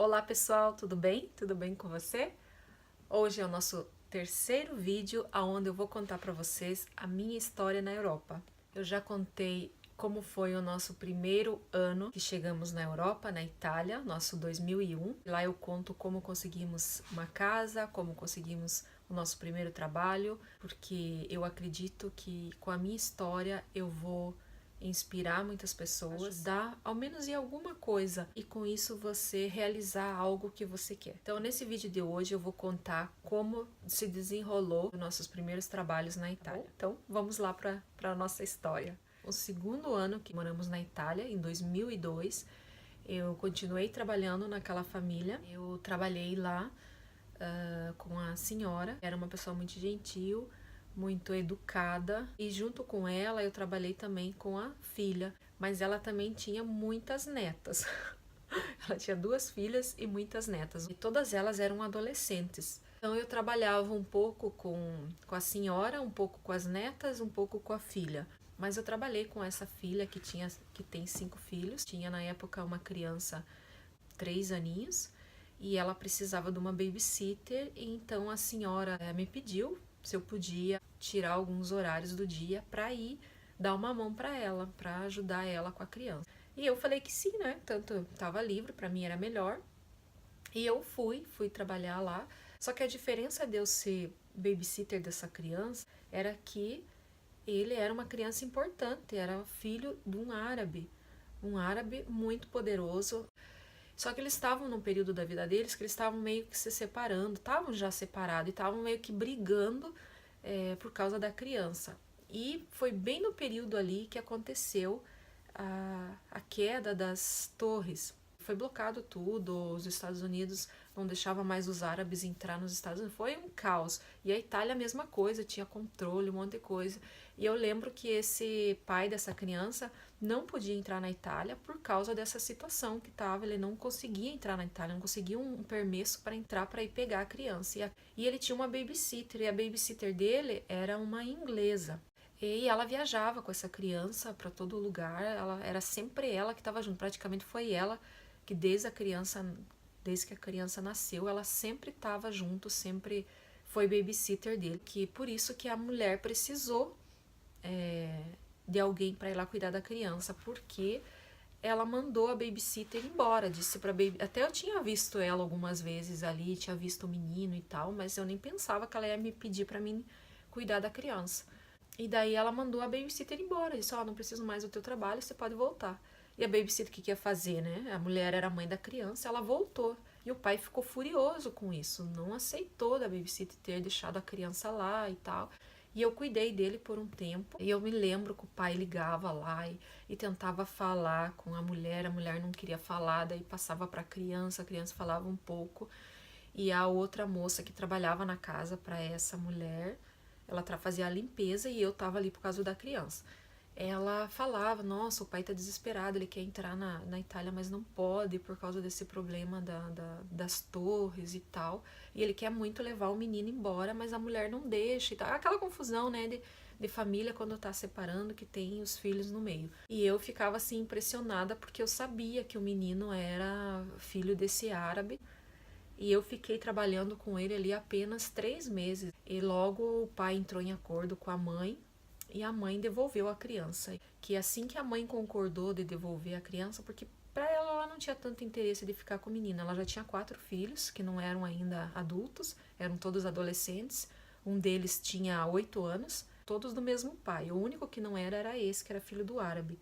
Olá pessoal, tudo bem? Tudo bem com você? Hoje é o nosso terceiro vídeo onde eu vou contar para vocês a minha história na Europa. Eu já contei como foi o nosso primeiro ano que chegamos na Europa, na Itália, nosso 2001. Lá eu conto como conseguimos uma casa, como conseguimos o nosso primeiro trabalho, porque eu acredito que com a minha história eu vou inspirar muitas pessoas, ajudar ao menos em alguma coisa e com isso você realizar algo que você quer. Então nesse vídeo de hoje eu vou contar como se desenrolou os nossos primeiros trabalhos na Itália. Então vamos lá para a nossa história. O segundo ano que moramos na Itália, em 2002, eu continuei trabalhando naquela família. Eu trabalhei lá com a senhora, era uma pessoa muito gentil, muito educada, e junto com ela eu trabalhei também com a filha, mas ela também tinha muitas netas. Ela tinha 2 filhas e muitas netas, e todas elas eram adolescentes. Então eu trabalhava um pouco com a senhora, um pouco com as netas, um pouco com a filha. Mas eu trabalhei com essa filha que tem 5 filhos, tinha na época uma criança 3 aninhos, e ela precisava de uma babysitter, e então a senhora me pediu se eu podia tirar alguns horários do dia para ir dar uma mão para ela, para ajudar ela com a criança. E eu falei que sim, né? Tanto estava livre, para mim era melhor. E eu fui trabalhar lá. Só que a diferença de eu ser babysitter dessa criança era que ele era uma criança importante, era filho de um árabe muito poderoso. Só que eles estavam num período da vida deles que eles estavam meio que se separando, estavam já separados e estavam meio que brigando por causa da criança. E foi bem no período ali que aconteceu a queda das torres. Foi blocado tudo, os Estados Unidos não deixava mais os árabes entrar nos Estados Unidos, foi um caos. E a Itália a mesma coisa, tinha controle, um monte de coisa. E eu lembro que esse pai dessa criança não podia entrar na Itália por causa dessa situação que estava, ele não conseguia entrar na Itália, não conseguia um permisso para entrar para ir pegar a criança. E ele tinha uma babysitter, e a babysitter dele era uma inglesa. E ela viajava com essa criança para todo lugar, era sempre ela que estava junto, praticamente foi ela que desde que a criança nasceu, ela sempre estava junto, sempre foi babysitter dele, que por isso que a mulher precisou de alguém para ir lá cuidar da criança, porque ela mandou a babysitter embora, disse para baby, até eu tinha visto ela algumas vezes ali, tinha visto o menino e tal, mas eu nem pensava que ela ia me pedir para mim cuidar da criança. E daí ela mandou a babysitter embora, disse, não preciso mais do teu trabalho, você pode voltar. E a babysitter o que ia fazer, né? A mulher era a mãe da criança, ela voltou. E o pai ficou furioso com isso, não aceitou da babysitter ter deixado a criança lá e tal. E eu cuidei dele por um tempo. E eu me lembro que o pai ligava lá e tentava falar com a mulher não queria falar, daí passava para a criança falava um pouco. E a outra moça que trabalhava na casa para essa mulher, ela fazia a limpeza e eu tava ali por causa da criança. Ela falava, nossa, o pai tá desesperado, ele quer entrar na Itália, mas não pode por causa desse problema das torres e tal. E ele quer muito levar o menino embora, mas a mulher não deixa e tal. Aquela confusão, né, de família quando tá separando, que tem os filhos no meio. E eu ficava assim impressionada porque eu sabia que o menino era filho desse árabe. E eu fiquei trabalhando com ele ali apenas 3 meses. E logo o pai entrou em acordo com a mãe e a mãe devolveu a criança. Que assim que a mãe concordou de devolver a criança, porque para ela não tinha tanto interesse de ficar com o menino. Ela já tinha 4 filhos que não eram ainda adultos, eram todos adolescentes. Um deles tinha 8 anos, todos do mesmo pai. O único que não era esse, que era filho do árabe,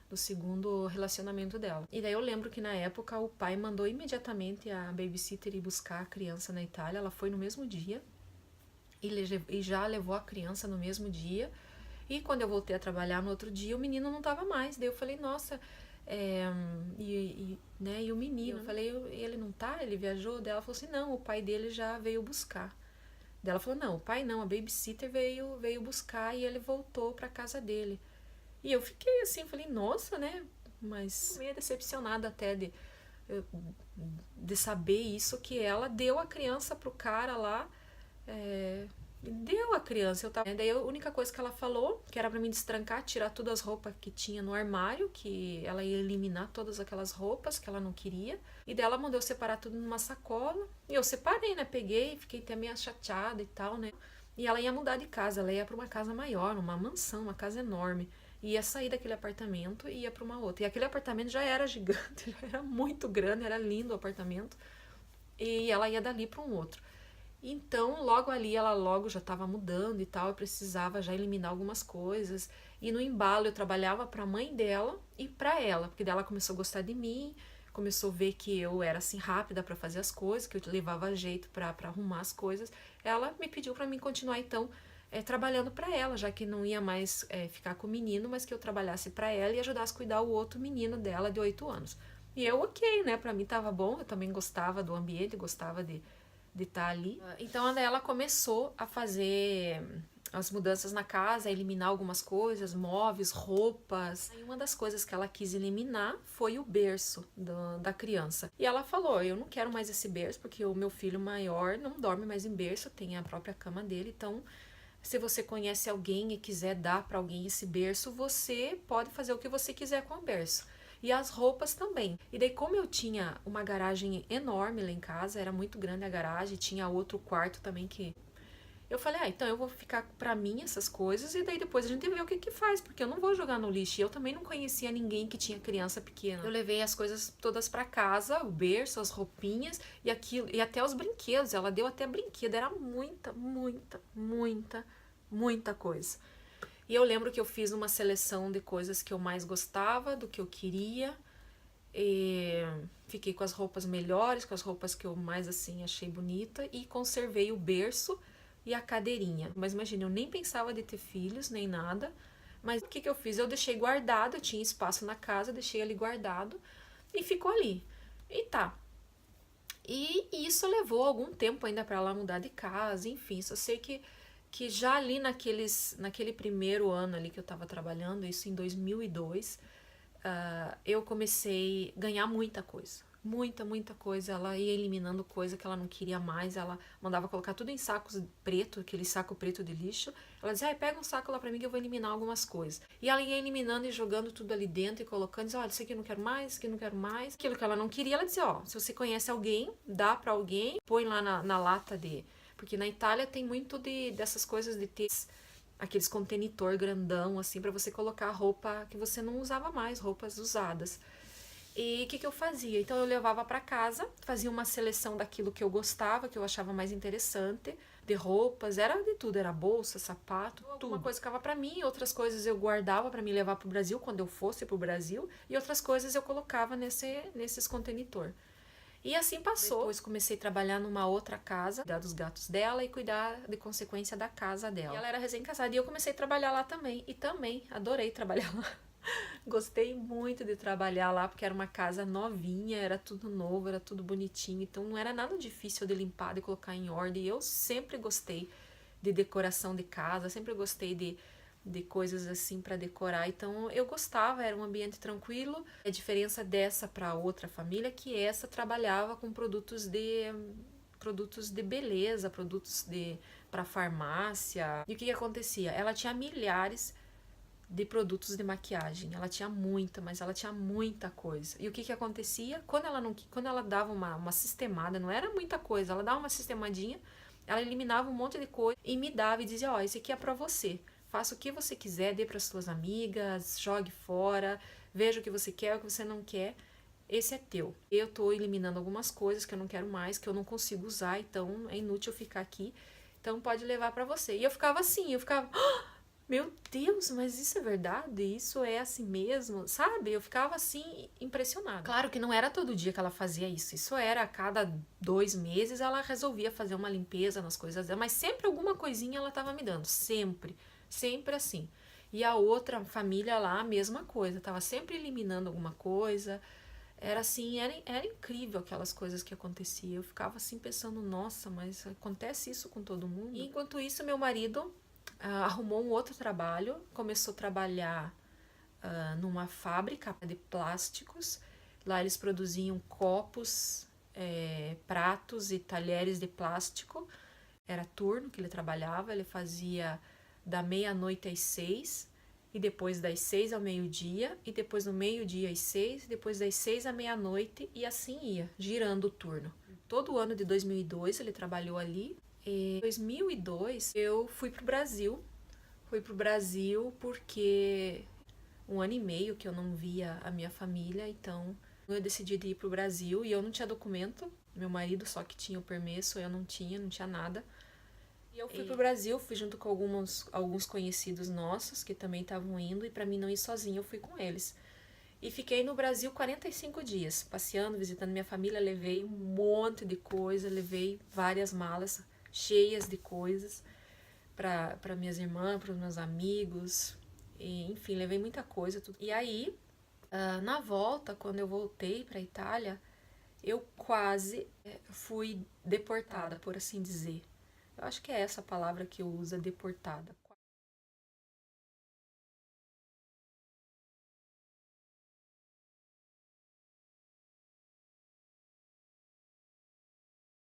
do segundo relacionamento dela. E daí eu lembro que na época o pai mandou imediatamente a babysitter ir buscar a criança na Itália. Ela foi no mesmo dia e já levou a criança no mesmo dia. E quando eu voltei a trabalhar no outro dia, o menino não estava mais. Daí eu falei, nossa, né, e o menino? Eu falei, ele não tá? Ele viajou? Daí ela falou assim, não, o pai dele já veio buscar. Daí ela falou, não, o pai não, a babysitter veio buscar e ele voltou para casa dele. E eu fiquei assim, falei, nossa, né? Mas meio decepcionada até de saber isso, que ela deu a criança pro cara lá, deu a criança. Eu tava... Daí a única coisa que ela falou, que era pra mim destrancar, tirar todas as roupas que tinha no armário, que ela ia eliminar todas aquelas roupas que ela não queria. E daí ela mandou eu separar tudo numa sacola. E eu separei, né? Peguei, fiquei até meio chateada e tal, né? E ela ia mudar de casa, ela ia pra uma casa maior, uma mansão, uma casa enorme. E ia sair daquele apartamento e ia pra uma outra. E aquele apartamento já era gigante, já era muito grande, era lindo o apartamento. E ela ia dali para um outro. Então, logo ali, ela logo já estava mudando e tal, eu precisava já eliminar algumas coisas. E no embalo eu trabalhava para a mãe dela e para ela, porque dela começou a gostar de mim, começou a ver que eu era assim rápida para fazer as coisas, que eu levava jeito para arrumar as coisas. Ela me pediu para mim continuar então trabalhando para ela, já que não ia mais ficar com o menino, mas que eu trabalhasse para ela e ajudasse a cuidar o outro menino dela de 8 anos. E eu, ok, né? Pra mim tava bom, eu também gostava do ambiente, gostava de estar ali. Então ela começou a fazer as mudanças na casa, a eliminar algumas coisas, móveis, roupas. E uma das coisas que ela quis eliminar foi o berço da criança. E ela falou: eu não quero mais esse berço, porque o meu filho maior não dorme mais em berço, tem a própria cama dele, então. Se você conhece alguém e quiser dar para alguém esse berço, você pode fazer o que você quiser com o berço. E as roupas também. E daí, como eu tinha uma garagem enorme lá em casa, era muito grande a garagem, tinha outro quarto também que. Eu falei, então eu vou ficar pra mim essas coisas e daí depois a gente vê o que faz, porque eu não vou jogar no lixo. E eu também não conhecia ninguém que tinha criança pequena. Eu levei as coisas todas pra casa, o berço, as roupinhas e aquilo, e até os brinquedos. Ela deu até brinquedo, era muita coisa. E eu lembro que eu fiz uma seleção de coisas que eu mais gostava, do que eu queria. E fiquei com as roupas melhores, com as roupas que eu mais assim achei bonita e conservei o berço e a cadeirinha. Mas imagina, eu nem pensava de ter filhos, nem nada. Mas o que eu fiz? Eu deixei guardado, eu tinha espaço na casa, deixei ali guardado e ficou ali. E tá. E isso levou algum tempo ainda para ela mudar de casa, enfim, só sei que já ali naquele primeiro ano ali que eu estava trabalhando, isso em 2002, eu comecei a ganhar muita coisa. Muita coisa. Ela ia eliminando coisa que ela não queria mais. Ela mandava colocar tudo em sacos preto, aquele saco preto de lixo. Ela dizia, pega um saco lá pra mim que eu vou eliminar algumas coisas. E ela ia eliminando e jogando tudo ali dentro e colocando. Dizia, olha, isso aqui eu não quero mais, isso aqui eu não quero mais. Aquilo que ela não queria, ela dizia, se você conhece alguém, dá pra alguém, põe lá na lata de... Porque na Itália tem muito dessas coisas de ter aqueles contenitor grandão, assim, para você colocar roupa que você não usava mais, roupas usadas. E o que eu fazia? Então eu levava para casa, fazia uma seleção daquilo que eu gostava, que eu achava mais interessante, de roupas, era de tudo, era bolsa, sapato, tudo. Uma coisa ficava para mim, outras coisas eu guardava para me levar para o Brasil quando eu fosse para o Brasil, e outras coisas eu colocava nesses contenitor. E assim passou. Depois comecei a trabalhar numa outra casa, cuidar dos gatos dela e cuidar de consequência da casa dela. E ela era recém-casada e eu comecei a trabalhar lá também. E também adorei trabalhar lá. Gostei muito de trabalhar lá porque era uma casa novinha, era tudo novo, era tudo bonitinho. Então não era nada difícil de limpar, de colocar em ordem. E eu sempre gostei de decoração de casa, sempre gostei de coisas assim para decorar. Então eu gostava, era um ambiente tranquilo. A diferença dessa para outra família é que essa trabalhava com produtos de beleza, produtos de para farmácia. E o que acontecia? Ela tinha milhares de produtos de maquiagem. Ela tinha muita, mas ela tinha muita coisa. E o que acontecia? Quando ela dava uma sistemada, não era muita coisa, ela dava uma sistemadinha, ela eliminava um monte de coisa e me dava e dizia, esse aqui é para você. Faça o que você quiser, dê para suas amigas, jogue fora, veja o que você quer, o que você não quer. Esse é teu. Eu tô eliminando algumas coisas que eu não quero mais, que eu não consigo usar, então é inútil eu ficar aqui. Então pode levar para você. E eu ficava assim, meu Deus, mas isso é verdade? Isso é assim mesmo? Sabe? Eu ficava assim, impressionada. Claro que não era todo dia que ela fazia isso. Isso era a cada 2 meses ela resolvia fazer uma limpeza nas coisas dela. Mas sempre alguma coisinha ela tava me dando. Sempre. Sempre assim. E a outra família lá, a mesma coisa. Tava sempre eliminando alguma coisa. Era assim, era incrível aquelas coisas que aconteciam. Eu ficava assim pensando, nossa, mas acontece isso com todo mundo? E enquanto isso, meu marido arrumou um outro trabalho, começou a trabalhar numa fábrica de plásticos. Lá eles produziam copos, pratos e talheres de plástico era turno que ele trabalhava, ele fazia da meia-noite às 6, e depois das 6 ao meio-dia, e depois do meio-dia às 6, e depois das 6 à meia-noite, e assim ia, girando o turno. Todo o ano de 2002 ele trabalhou ali. Em 2002 eu fui pro Brasil. Fui pro Brasil porque 1 ano e meio que eu não via a minha família, então eu decidi de ir pro Brasil e eu não tinha documento. Meu marido só que tinha o permesso, eu não tinha nada. E eu fui pro Brasil, fui junto com alguns conhecidos nossos que também estavam indo, e para mim não ir sozinha, eu fui com eles. E fiquei no Brasil 45 dias, passeando, visitando minha família, levei um monte de coisa, levei várias malas cheias de coisas para minhas irmãs, para os meus amigos, e, enfim, levei muita coisa. Tudo. E aí, na volta, quando eu voltei para a Itália, eu quase fui deportada, por assim dizer. Eu acho que é essa a palavra que eu uso, deportada.